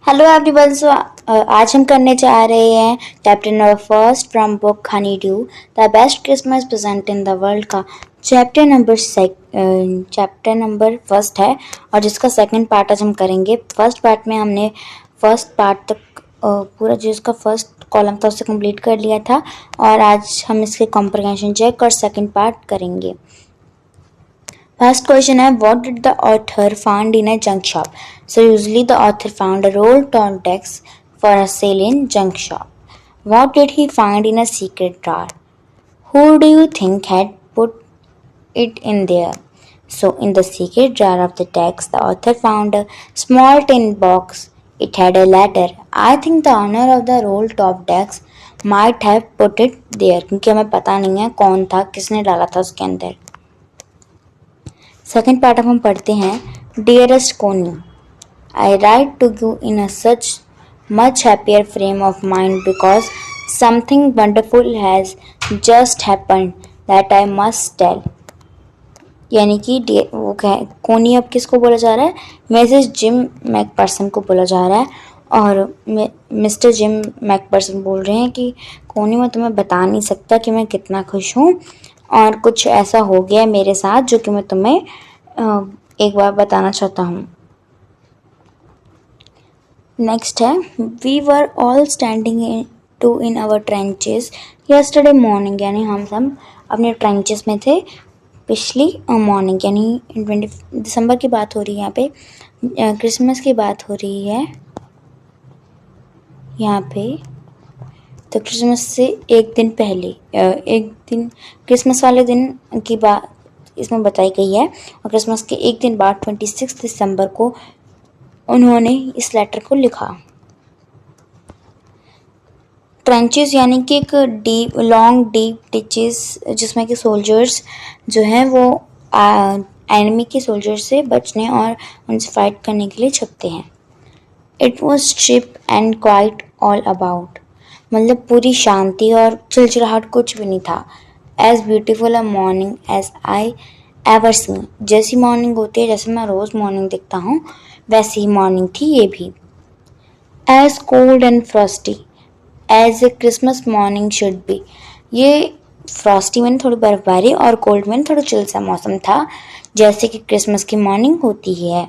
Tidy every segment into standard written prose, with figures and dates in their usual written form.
Hello everyone. आज हम करने जा रहे हैं chapter number first from book Honey due the best Christmas present in the world का चैप्टर नंबर फर्स्ट है और जिसका सेकंड पार्ट आज हम करेंगे। फर्स्ट पार्ट में हमने फर्स्ट पार्ट तक पूरा जिसका फर्स्ट कॉलम था उसे कंप्लीट कर लिया था और आज हम इसके कॉम्प्रिहेंशन चेक और सेकंड पार्ट करेंगे। First question है what did the author find in a junk shop? So usually the author found a roll-torn text for a sale in junk shop. What did he find in a secret drawer? Who do you think had put it in there? So in the secret drawer of the text, the author found a small tin box. It had a letter. I think the owner of the roll-top text might have put it there. क्योंकि हमें पता नहीं है कौन था, किसने डाला था उसके अंदर। सेकेंड पार्ट अब हम पढ़ते हैं। Dearest Connie, I write to you in a such much happier frame of mind because something wonderful has just happened that I must tell. यानी कि वो कोनी अब किसको बोला जा रहा है? मिसेस जिम मैकपर्सन को बोला जा रहा है और मिस्टर जिम मैकपर्सन बोल रहे हैं कि कोनी मैं तुम्हें बता नहीं सकता कि मैं कितना खुश हूँ और कुछ ऐसा हो गया मेरे साथ जो कि मैं तुम्हें एक बार बताना चाहता हूँ। नेक्स्ट है we were all standing in our trenches yesterday morning, यानी हम सब अपने ट्रेंचेस में थे पिछली मॉर्निंग, यानी 20 दिसंबर की बात हो रही है। यहाँ पे क्रिसमस की बात हो रही है यहाँ पे। तो क्रिसमस से एक दिन पहले क्रिसमस वाले दिन की बात इसमें बताई गई है और क्रिसमस के एक दिन बाद 26 दिसंबर को उन्होंने इस लेटर को लिखा। ट्रेंचेस यानी कि एक लॉन्ग डीप टिचेस जिसमें कि सोल्जर्स जो हैं वो एनिमी के सोल्जर्स से बचने और उनसे फाइट करने के लिए छपते हैं। It was strip and quiet all about, मतलब पूरी शांति और चिलचिलाहट कुछ भी नहीं था। As beautiful a morning as I ever seen, जैसी मॉर्निंग होती है जैसे मैं रोज़ मॉर्निंग देखता हूँ वैसी ही मॉर्निंग थी ये भी। As cold and frosty as a Christmas morning should be, ये फ्रॉस्टी में थोड़ी बर्फबारी और कोल्ड में थोड़ा चिल सा मौसम था जैसे कि क्रिसमस की मॉर्निंग होती है।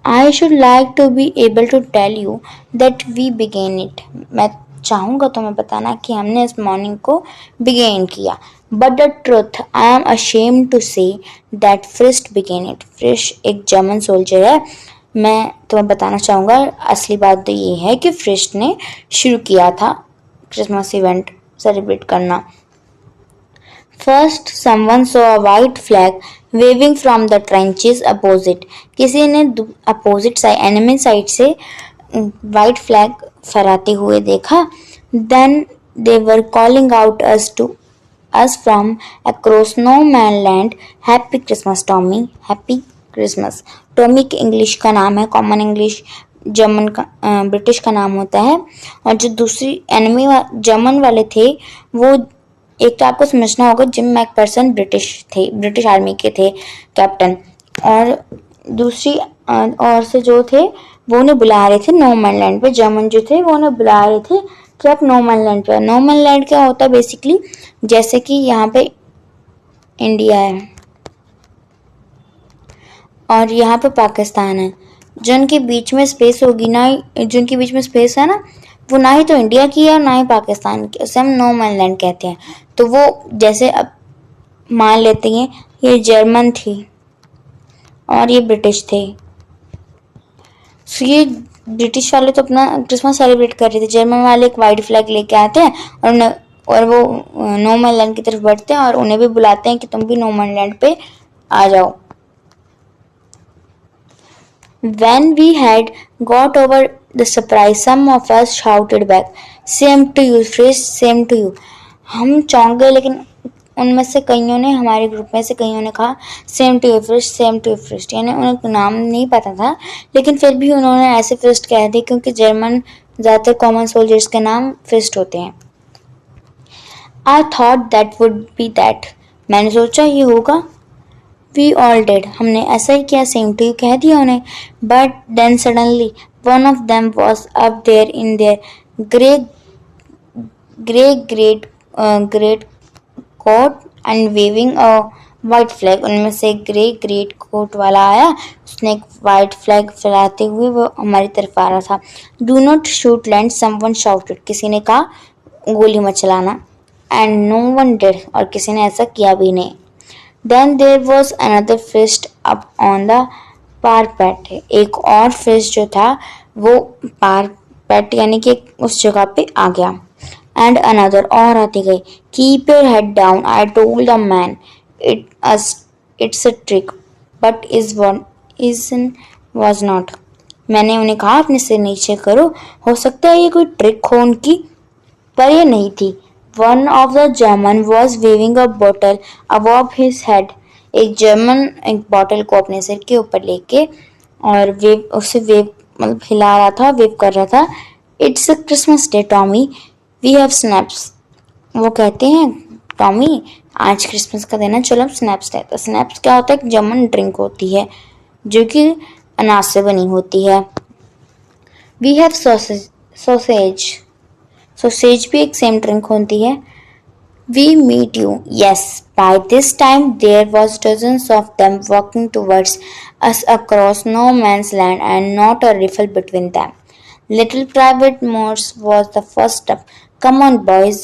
I should like to be able to tell you that we began it, मैं चाहूँगा तुम्हें बताना कि हमने इस मॉर्निंग को बिगेन किया। But the truth I am ashamed to say that Fritz begin it, Fritz एक जर्मन सोल्जर है। मैं तुम्हें बताना चाहूँगा असली बात तो ये है कि फ्रिस्ट ने शुरू किया था क्रिसमस इवेंट सेलिब्रेट करना। First someone saw a white flag waving from the trenches opposite, किसी ने अपोजिट साइड एनिमी साइड से वाइट फ्लैग फहराते हुए देखा। Then they were calling out us from across no man land happy Christmas Tommy, happy Christmas. Tommy के English का नाम है, कॉमन इंग्लिश जर्मन का ब्रिटिश का नाम होता है। और जो दूसरी एनिमी जर्मन वाले थे वो एक तो आपको समझना होगा जिम मैकपर्सन ब्रिटिश थे, ब्रिटिश आर्मी के थे कैप्टन, और दूसरी और से जो थे वो उन्हें बुला रहे थे नो मैन लैंड पे। जर्मन जो थे वो उन्हें बुला रहे थे कि आप नो मैन लैंड पे। नो मैन लैंड क्या होता है बेसिकली, जैसे कि यहाँ पे इंडिया है और यहाँ पे पाकिस्तान है, जिनके बीच में स्पेस होगी ना, जिनके बीच में स्पेस है ना, वो ना ही तो इंडिया की है और ना ही पाकिस्तान की, उसे हम नो मैन लैंड कहते हैं। तो वो जैसे अब मान लेते हैं ये जर्मन थी और ये ब्रिटिश थे। सो ये ब्रिटिश वाले तो अपना क्रिसमस सेलिब्रेट कर रहे थे, जर्मन वाले एक वाइट फ्लैग लेके आते हैं और वो नो मैन लैंड की तरफ बढ़ते हैं और उन्हें भी बुलाते हैं कि तुम भी नो मैन लैंड पे आ जाओ। When we had got over the surprise, some of us shouted back, "Same to you, Frisch, same to you." हम चौंक गए, लेकिन उनमें से कईयों ने, हमारे ग्रुप में से कईयों ने कहा same to you Fritz, same to you Fritz, यानी उन्हें नाम नहीं पता था लेकिन फिर भी उन्होंने ऐसे फ्रिस्ट कह दी क्योंकि जर्मन ज़्यादातर कॉमन सोल्जर्स के नाम फ्रिस्ट होते हैं। I thought that would be that, मैंने सोचा ये होगा। We all did, हमने ऐसा ही किया, सेम टू यू कह दिया उन्हें। But then suddenly One of them was up there in their grey great coat and waving a white flag. उनमें से ग्रे ग्रेट कोट वाला आया. उसने एक वाइट फ्लैग फैलाते हुए वो हमारी तरफ आ रहा था. डू नॉट शूट लैंड, समवन शाउटेड. किसी ने कहा गोली मत चलाना. And no one did. और किसी ने ऐसा किया भी नहीं. Then there was another fist up on the parapet. एक और फिस्ट जो था वो पारपेट यानी कि उस जगह पे आ गया. एंड अनदर और आती गई. Keep your head down, I told the man. It's a trick but is was not. मैंने उन्हें कहा अपने सिर नीचे करो, हो सकता है ये कोई ट्रिक हो उनकी, पर यह नहीं थी. One of the German was waving a bottle above his head. एक जर्मन एक बॉटल को अपने सिर के ऊपर लेके और वेव उसे वेव मतलब हिला रहा था, वेव कर रहा था. It's a Christmas Day Tommy, we have schnapps. वो कहते हैं टॉमी आज क्रिसमस का दिन है, चलो हम स्नैप्स लेते हैं. स्नैप्स क्या होता है? एक जर्मन ड्रिंक होती है जो कि अनाज से बनी होती है. We have sausage. सॉसेज भी एक सेम ड्रिंक होती है. We meet you. Yes. By this time there was dozens of them walking towards us across no man's land and not a rifle between them. Little Private Morse was the first up. Come on, boys.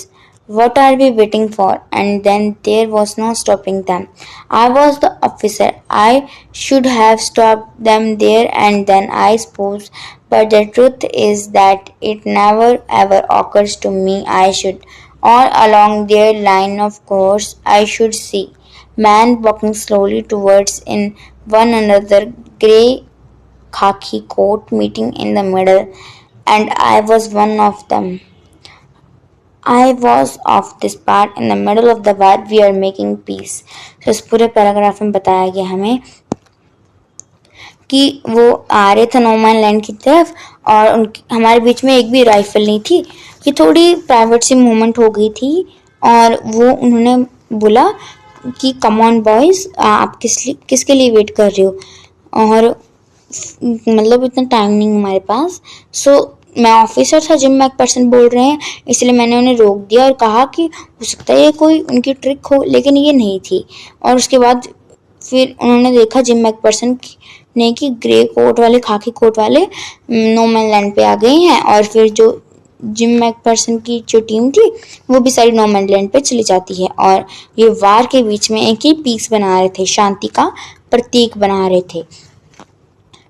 What are we waiting for? And then there was no stopping them. I was the officer. I should have stopped them there and then, I suppose. But the truth is that it never ever occurs to me I should. All along their line of course I should see men walking slowly towards in one another, grey khaki coat meeting in the middle, and I was one of them. I was of this part in the middle of the war we are making peace. So इस पूरे paragraph में बताया गया हमें कि वो आ रहे थे नो मैन लैंड की तरफ और उनकी हमारे बीच में एक भी राइफल नहीं थी. ये थोड़ी प्राइवेट सी मूवमेंट हो गई थी और वो उन्होंने बोला कि कम ऑन बॉयज, आप किसके लिए वेट कर रहे हो, और मतलब इतना टाइम नहीं हमारे पास. सो मैं ऑफिसर था, जिम मैकपर्सन बोल रहे हैं, इसलिए मैंने उन्हें रोक दिया और कहा कि हो सकता है ये कोई उनकी ट्रिक हो, लेकिन ये नहीं थी. और उसके बाद फिर उन्होंने देखा जिम मैकपर्सन ने कि ग्रे कोट वाले खाकी कोट वाले नो मैन लैंड पे आ गए हैं और फिर जो जिम मैकपर्सन की जो टीम थी वो भी सारी नो मैन लैंड पे चली जाती है और ये वार के बीच में एक ही पीस बना रहे थे, शांति का प्रतीक बना रहे थे.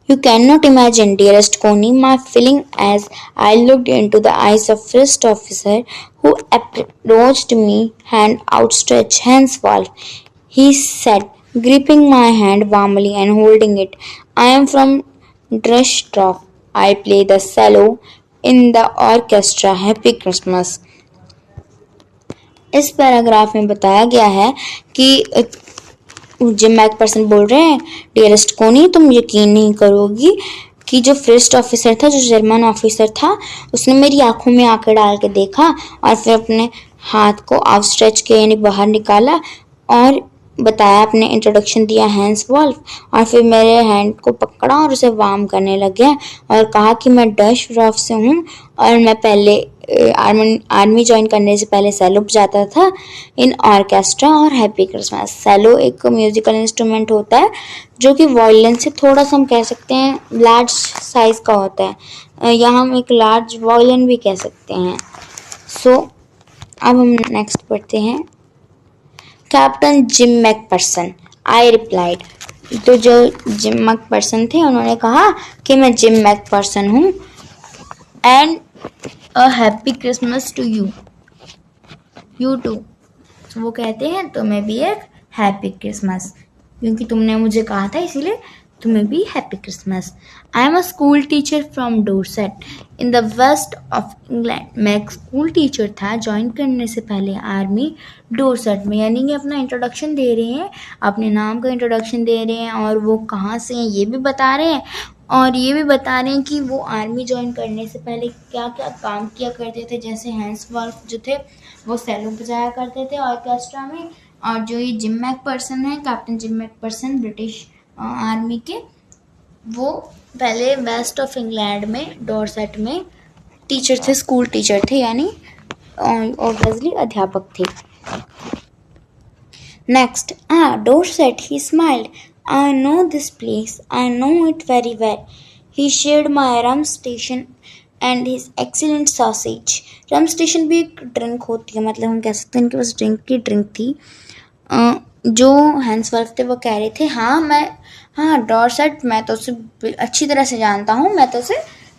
You cannot imagine, dearest Connie, my feeling as I looked into the eyes of first officer who approached me, hand outstretched, hands Wolf. He said, gripping my hand warmly and holding it, I am from Dresdorf. I play the cello in the orchestra. Happy Christmas. इस paragraph में बताया गया है कि gym McPherson बोल रहे हैं, dearest कोनी, तुम यकीन नहीं करोगी कि जो फर्स्ट ऑफिसर था, जो जर्मन ऑफिसर था, उसने मेरी आंखों में आंखें डाल के देखा और फिर अपने हाथ को आउटस्ट्रेच के यानी बाहर निकाला और बताया, अपने इंट्रोडक्शन दिया हैंस वॉल्फ, और फिर मेरे हैंड को पकड़ा और उसे वार्म करने लग गया और कहा कि मैं डर्शडॉर्फ से हूँ और मैं पहले आर्मी ज्वाइन करने से पहले सेलो बजाता था इन ऑर्केस्ट्रा और हैप्पी क्रिसमस. सेलो एक म्यूजिकल इंस्ट्रूमेंट होता है जो कि वायलिन से थोड़ा सा हम कह सकते हैं लार्ज साइज का होता है, या हम एक लार्ज वायलिन भी कह सकते हैं. सो अब हम नेक्स्ट पढ़ते हैं. Captain Jim McPherson, I replied. तो जो जिम मैकपर्सन थे उन्होंने कहा कि मैं जिम मैकपर्सन हूँ. And a happy Christmas to you, you too. वो कहते हैं तुम्हें भी एक हैप्पी क्रिसमस, क्योंकि तुमने मुझे कहा था इसीलिए तुम्हें भी happy Christmas. I am a school teacher from Dorset in the west of England. मैं एक स्कूल टीचर था ज्वाइन करने से पहले आर्मी डोरसेट में. यानी कि अपना इंट्रोडक्शन दे रहे हैं, अपने नाम का इंट्रोडक्शन दे रहे हैं और वो कहाँ से हैं ये भी बता रहे हैं और ये भी बता रहे हैं कि वो आर्मी ज्वाइन करने से पहले क्या क्या काम किया करते थे. जैसे हैंस वॉल्फ जो थे वो सेलो बजाया करते थे ऑर्केस्ट्रा में, और जो ये जिम मैकपर्सन है, captain Jim McPherson, British army के, वो पहले वेस्ट ऑफ इंग्लैंड में डॉर्सेट में टीचर थे, स्कूल टीचर थे, यानी ऑब्वियसली अध्यापक थे। Next, Dorset, he smiled, I know this place, I know it very well, he shared my rum station and his excellent sausage. Rum station भी एक drink होती है, मतलब हम कह सकते हैं इनके पास ड्रिंक थी। जो हैंसवर्थ थे वो कह रहे थे, हाँ डॉर्सेट, मैं तो उसे अच्छी तरह से जानता हूँ, मैं तो उसे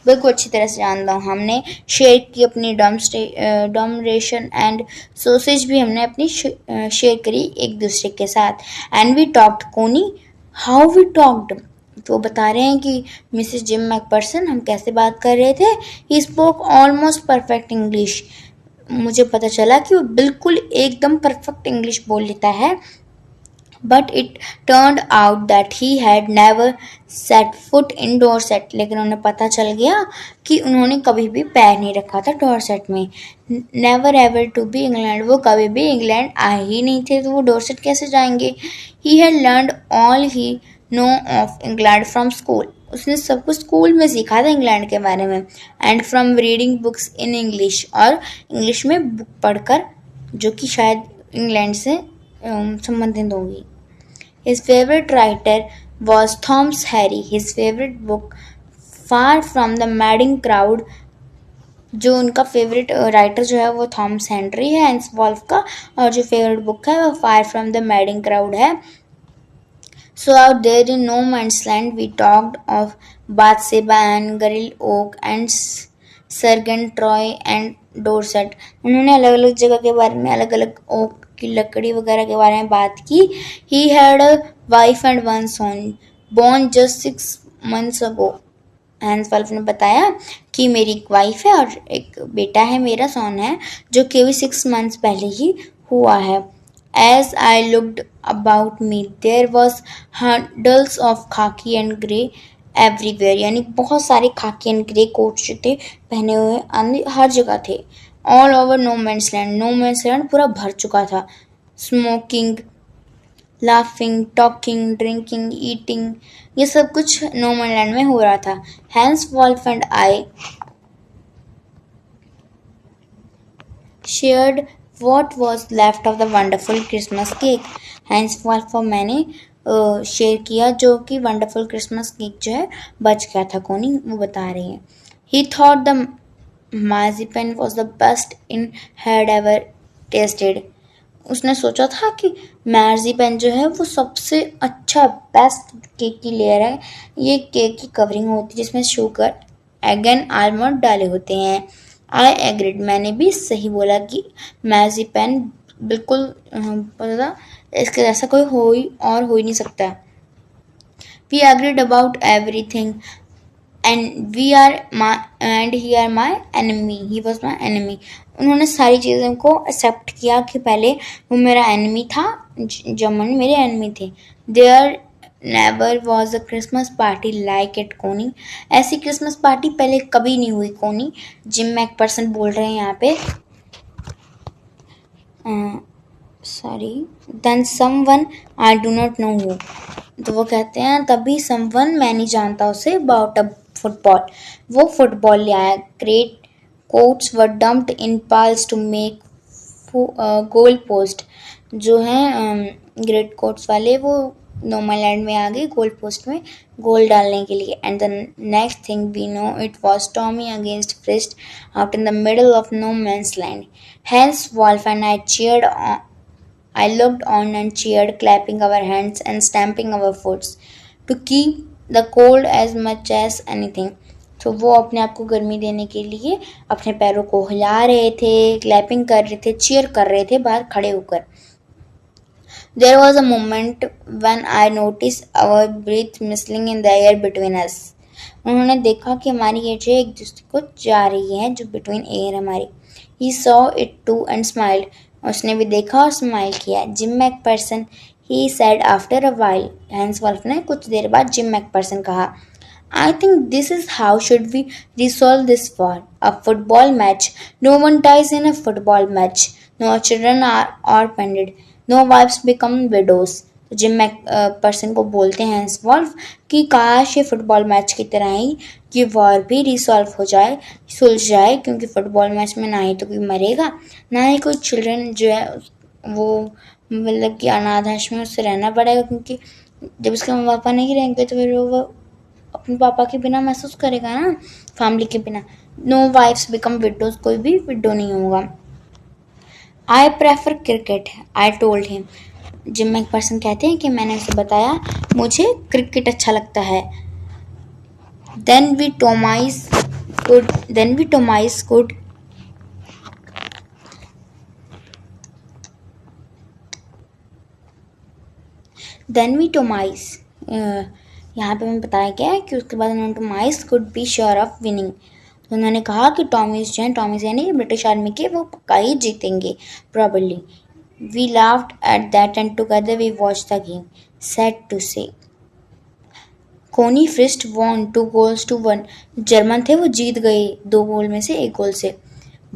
बिल्कुल अच्छी तरह से जानता हूँ। हमने शेयर की अपनी डम रेशन एंड सोसेज भी हमने अपनी शेयर करी एक दूसरे के साथ। एंड वी टॉक्ड कोनी, हाउ वी टॉक्ड, तो बता रहे हैं कि मिसेस जिम मैकपर्सन, हम कैसे बात कर रहे थे। He spoke almost perfect English, मुझे पता चला कि वो बिल्कुल एकदम परफेक्ट इंग्लिश बोल लेता है। But it turned out that he had never set foot in Dorset, लेकिन उन्हें पता चल गया कि उन्होंने कभी भी पैर नहीं रखा था डॉर्सेट में। Never ever to be England, वो कभी भी इंग्लैंड आए ही नहीं थे, तो वो डॉर्सेट कैसे जाएंगे। He had learned all he knew of England from school, उसने सब कुछ स्कूल में सीखा था इंग्लैंड के बारे में। And from reading books in English, और इंग्लिश में बुक पढ़कर, जो कि शायद इंग्लैंड से संबंधित होगी। His favorite writer was Thomas Hardy. His favorite book, Far from the Madding Crowd, जो उनका फेवरेट राइटर जो है वो थॉमस हेनरी है हैंस वॉल्फ का, और जो फेवरेट बुक है वो फार फ्रॉम द मैडिंग क्राउड है। So out there in no man's land we talked of Bathsheba and Garil Oak and Sargent-Roy and Dorset. उन्होंने अलग अलग जगह के बारे में, अलग अलग ओक की लकड़ी वगैरह के बारे में बात की। He had a wife and one son born just 6 months ago. Hans Wolf ने बताया कि मेरी एक वाइफ है और एक बेटा है, मेरा सोन है, जो कि अभी 6 months पहले ही हुआ है। As I looked about me, there was hundreds of khaki and grey everywhere, यानी बहुत सारे खाकी एंड ग्रे कोट जो थे पहने हुए हर जगह थे। All over no man's land, no man's land पूरा भर चुका था। Smoking, laughing, talking, drinking, eating, ये सब कुछ नो मैन लैंड में हो रहा था। Hans Wolf and I shared what was left of the wonderful Christmas cake. Hans Wolf और मैंने शेयर किया जो कि वंडरफुल क्रिसमस केक जो है बच गया था, कोनी वो बता रही है। He thought the marzipan was the best in had ever tasted. उसने सोचा था कि मार्जिपन जो है वो सबसे अच्छा बेस्ट केक की लेयर है। ये केक की कवरिंग होती है जिसमें शुगर, एग एंड आलमंड डाले होते हैं। आई एग्रीड, मैंने भी सही बोला कि मार्जिपन बिल्कुल पता था, इसके जैसा कोई हो ही नहीं सकता। We agreed about everything and he are my enemy, he was my enemy. उन्होंने सारी चीज़ों को एक्सेप्ट किया कि पहले वो मेरा एनिमी था, जर्मन मेरे एनिमी थे। There never was a Christmas party like it Connie, ऐसी क्रिसमस पार्टी पहले कभी नहीं हुई कोनी। जिम मैकपर्सन बोल रहे हैं यहाँ पे, sorry, then someone I do not know who, तो वो कहते हैं तभी समवन, मैं नहीं जानता उसे, अबाउट अ फुटबॉल, वो फुटबॉल ले आया। Great coats were dumped in piles to make goal posts, जो हैं ग्रेट कोट्स वाले वो नोमैलैंड में आ गए गोल पोस्ट में गोल डालने के लिए। And the next thing we know it was Tommy against Fritz out in the middle of no man's land. Hans Wolf and I cheered I looked on and cheered, clapping our hands and stamping our foots to keep the cold as much as anything. तो वो अपने आप को गर्मी देने के लिए अपने पैरों को हिला रहे थे, क्लैपिंग कर रहे थे, चीयर कर रहे थे बाहर खड़े होकर। There was a moment when I noticed our breath whistling in the air between us. उन्होंने देखा कि हमारी एयर एक दूसरे को जा रही है, जो बिटवीन एयर हमारी। He saw it too and smiled. उसने भी देखा और स्माइल किया। Jim McPherson, he said after a while, Hans Wolf ने कुछ देर बाद जिम मैकपर्सन कहा, I think this is how should we resolve this war, a football match, no one dies in a football match, no children are orphaned, no wives become widows, तो Jim McPherson को बोलते हैं हैंसवॉल्फ कि काश ये football match की तरह ही ये वॉर भी रिसॉल्व हो जाए, सुलझ जाए, क्योंकि फुटबॉल मैच में ना ही तो कोई मरेगा, ना ही कोई चिल्ड्रन जो है वो मतलब कि अनाथ आश्रम में उससे रहना पड़ेगा, क्योंकि जब उसके माँ पापा नहीं रहेंगे तो फिर वो अपने पापा के बिना महसूस करेगा ना, फैमिली के बिना। नो वाइफ्स बिकम विडोज, कोई भी विडो नहीं होगा। I prefer cricket, I told him. Jim MacPherson कहते हैं कि मैंने उसे बताया मुझे क्रिकेट अच्छा लगता है। Then we Tomice could यहाँ पे हमें बताया गया है कि उसके बाद उन्होंने Tommies could be sure of winning. तो उन्होंने कहा कि टॉमिस जो हैं, टॉमिस यानी ब्रिटिश आर्मी के, वो पक्का ही जीतेंगे probably. We laughed at that and together we watch the game, sad to say. Connie Frist won 2 goals to 1, German थे वो जीत गए 2 गोल में से 1 गोल से।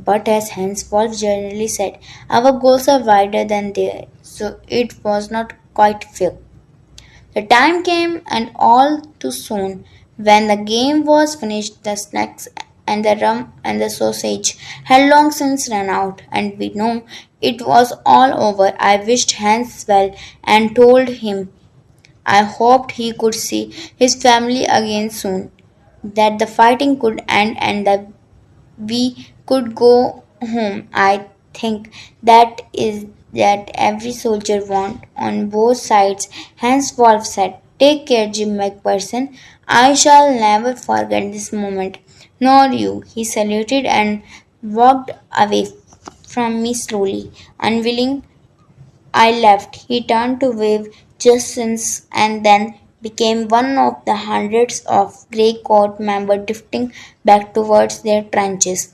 But as Hanswolf generally said, our goals are wider than theirs, so it was not quite fair. The time came, and all too soon, when the game was finished. The snacks and the rum and the sausage had long since run out, and we know it was all over. I wished Hans well and told him I hoped he could see his family again soon, that the fighting could end and that we could go home. I think that is that every soldier wants on both sides. Hanswolf said, "Take care, Jim McPherson. I shall never forget this moment." Nor you. He saluted and walked away from me slowly, unwilling I left. He turned to wave just once and then became one of the hundreds of grey coat members drifting back towards their trenches.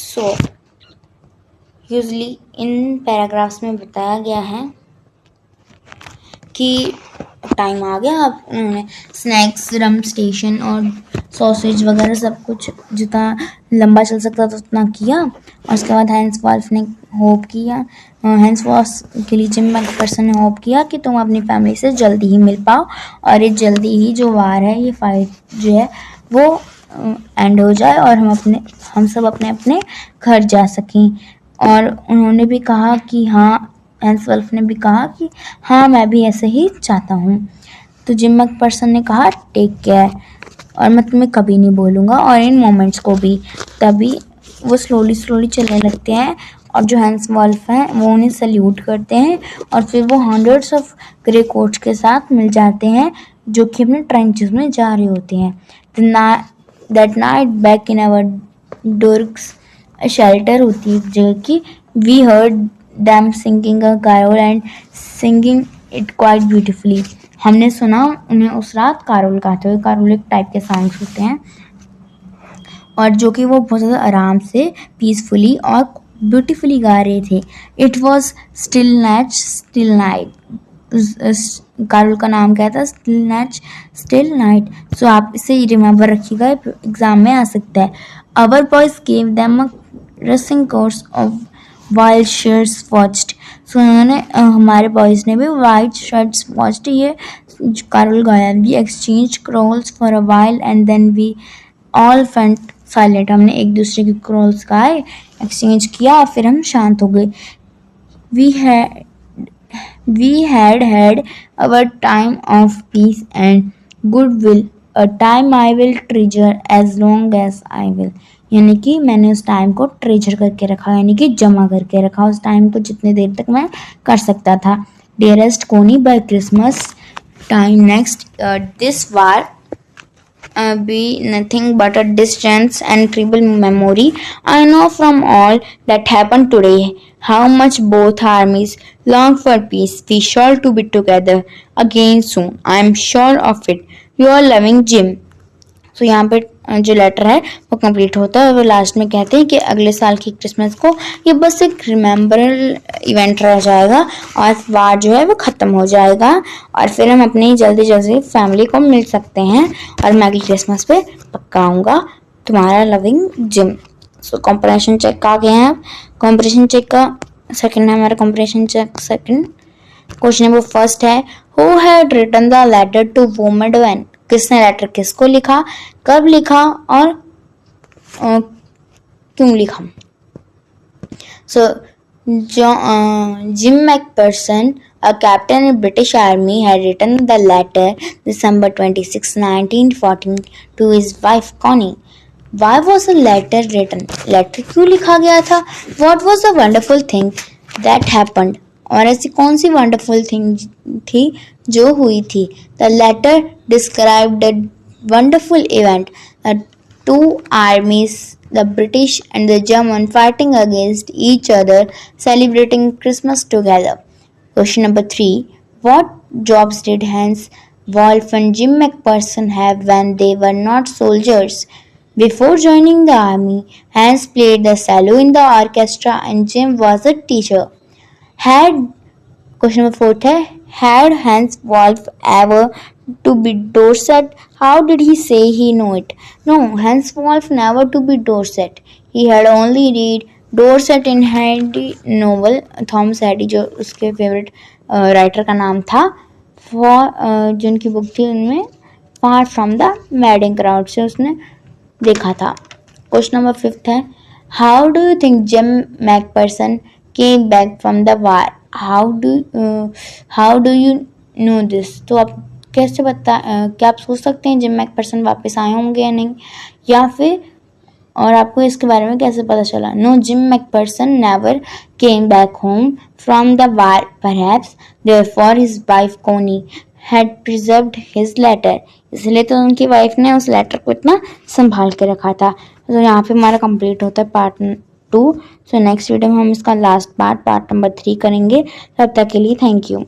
So, usually in paragraphs में बताया गया है कि time आ गया, अब उन्होंने snacks, रम station और sausage वगैरह सब कुछ जितना लंबा चल सकता था उतना किया। और उसके बाद हैंसवॉल्फ ने होप किया, हैंसवॉल्फ के लिए जिम मैकफर्सन ने होप किया कि तुम अपनी फैमिली से जल्दी ही मिल पाओ और ये जल्दी ही जो वार है, ये फाइट जो है वो एंड हो जाए और हम सब अपने अपने घर जा सकें। और उन्होंने भी कहा कि हाँ, हैंसवॉल्फ ने भी कहा कि हाँ, मैं भी ऐसे ही चाहता हूँ। तो जिम मैकफर्सन ने कहा टेक केयर, और मैं तुम्हें कभी नहीं बोलूँगा, और इन मोमेंट्स को भी। तभी वो स्लोली चलने लगते हैं और जो हैंसवॉल्फ हैं वो उन्हें सल्यूट करते हैं और फिर वो हंड्रेड्स ऑफ ग्रे कोट्स के साथ मिल जाते हैं जो कि अपने ट्रेंचेस में जा रहे होते हैं। That night back in our dugouts, shelter होती है जगह की, we heard them singing a carol and singing it quite beautifully. हमने सुना उन्हें उस रात कैरोल गाते हुए। कैरोल एक टाइप के सॉन्ग्स होते हैं और जो कि वो बहुत ज़्यादा आराम से, पीसफुली और ब्यूटीफुली गा रहे थे। It was still night. Carol का नाम क्या था? Still night. सो आप इसे रिमेंबर रखिएगा, एग्जाम में आ सकता है। Our boys gave them a rousing chorus of while shepherds watched. So उन्होंने हमारे बॉयज़ ने भी वाइट शर्ट्स वॉच्ड, ये कैरोल गाया। We exchange carols for a while and then we all फेंट साइलेंट। हमने एक दूसरे के क्रॉल्स गाए, एक्सचेंज किया और फिर हम शांत हो गए। We had our time of peace and goodwill, a time I will treasure as long as I will. यानी कि मैंने उस टाइम को ट्रेजर करके रखा, यानी कि जमा करके रखा उस टाइम को जितनी देर तक मैं कर सकता था। Dearest Connie, by Christmas time next this war be nothing but a distant and terrible memory. I know from all that happened today how much both armies long for peace. We shall to be together again soon. I am sure of it. Your loving Jim. तो यहाँ पे जो letter है वो complete होता है और वो लास्ट में कहते हैं कि अगले साल की क्रिसमस को ये बस एक रिमेम्बरल इवेंट रह जाएगा और वार जो है वो ख़त्म हो जाएगा और फिर हम अपनी जल्दी फैमिली को मिल सकते हैं और मैं अगली क्रिसमस पे पक्का आऊँगा। तुम्हारा loving Jim. So comprehension check आ गए हैं। कॉम्प्रेशन चेक का सेकंड है हमारा comprehension check second. Question number first है who had written the letter to whom and when, किसने लेटर किसको लिखा, कब लिखा और क्यों लिखा। So Jim McPherson, a captain in British Army, had written the letter December 26, 1914 to his wife Connie. Why was the letter written? Letter क्यों लिखा गया था? What was the wonderful thing that happened? और ऐसी कौन सी wonderful thing थी जो हुई थी? The letter described a wonderful event. The two armies, the British and the German, fighting against each other, celebrating Christmas together. Question number 3. What jobs did Hans Wolf and Jim McPherson have when they were not soldiers? Before joining the army, Hans played the cello in the orchestra and Jim was a teacher. Question number 4 है Had Hans Wolf ever to be Dorset? How did he say he knew it? No, Hans Wolf never to be Dorset. He had only read Dorset in Hardy novel, Thomas Hardy जो उसके favourite writer का नाम था, जो उनकी book थी उनमें far from the madding crowd से उसने देखा था। क्वेश्चन नंबर 5 है how do you think Jim McPherson came back from the war? How do you know this? तो आप कैसे क्या आप सोच सकते हैं जिम मैकपर्सन वापस आए होंगे या नहीं, या फिर और आपको इसके बारे में कैसे पता चला? No, Jim McPherson never came back home from the war, perhaps therefore his wife Connie had preserved his letter, इसलिए तो उनकी वाइफ ने उस लेटर को इतना संभाल के रखा था। तो यहाँ पे हमारा कंप्लीट होता है पार्ट 2। सो नेक्स्ट वीडियो में हम इसका लास्ट पार्ट नंबर 3 करेंगे। तब तक के लिए थैंक यू।